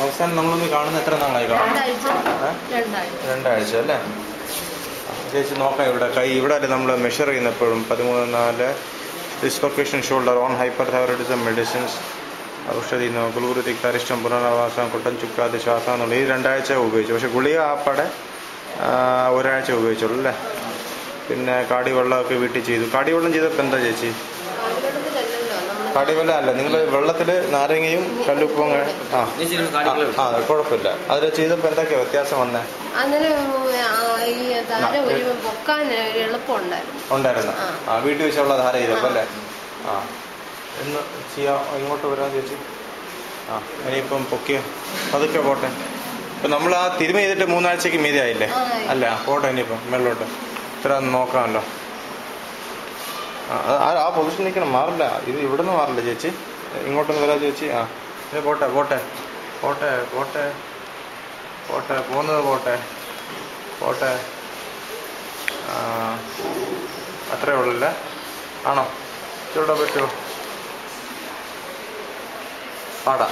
അവസാനം നമ്മളൊന്ന് കാണുന്ന എത്ര നാളായി കാണും? 2 ആഴ്ച അല്ലേ? ചേച്ചി നോക്കാം, ഇവിടെ കൈ ഇവിടെ അല്ലേ നമ്മൾ മെഷർ ചെയ്യുന്നപ്പോഴും 13.4 dislocation shoulder on hyperthyroidism medicines ഔഷധി ഗുളിക അരിഷ്ടം പുനരാവാസം കുട്ടൻ ചുക്കാതെ ശ്വാസം എന്നുള്ള ഈ 2 ആഴ്ച ഉപയോഗിച്ചു. പക്ഷെ ഗുളിക ആപ്പടെ 1 ആഴ്ച ഉപയോഗിച്ചുള്ളൂ അല്ലേ? പിന്നെ കാടിവെള്ളമൊക്കെ വീട്ടിൽ ചെയ്തു. കാടിവെള്ളം ചെയ്തപ്പോൾ എന്താ ചേച്ചി? കാടിവെള്ളം അല്ല, നിങ്ങൾ വെള്ളത്തിൽ നാരങ്ങയും കല്ലുപ്പും കുഴപ്പമില്ല. അതിൽ ചെയ്തപ്പോൾ എന്തൊക്കെയാ വ്യത്യാസം വന്നേ? ഉണ്ടായിരുന്നു. വീട്ടിൽ വെച്ചുള്ള ധാര ചെയ്തപ്പോൾ അല്ലേ? എന്ന് ചെയ്യാം. ഇങ്ങോട്ട് വരാൻ ചേച്ചി. ഇനിയിപ്പം പൊക്കിയ അതൊക്കെ പോട്ടെ. ഇപ്പം നമ്മൾ ആ തിരുമ ചെയ്തിട്ട് 3 ആഴ്ചക്ക് മീതി ആയില്ലേ? അല്ല, പോട്ടെ. ഇനിയിപ്പം മേളിലോട്ട് ഇത്ര നോക്കാമല്ലോ. ആ പൊസിഷൻ നിൽക്കണം, മാറില്ല. ഇത് ഇവിടെ നിന്ന് മാറില്ല ചേച്ചി. ഇങ്ങോട്ടൊന്ന് വരാം ചേച്ചി. ഇത് പോട്ടെ പോട്ടെ പോട്ടെ പോട്ടെ പോട്ടെ പോകുന്നത് പോട്ടെ പോട്ടെ. അത്രേ ഉള്ളല്ലേ? ആണോ? ഇവിടെ പറ്റുമോ? പാടാ.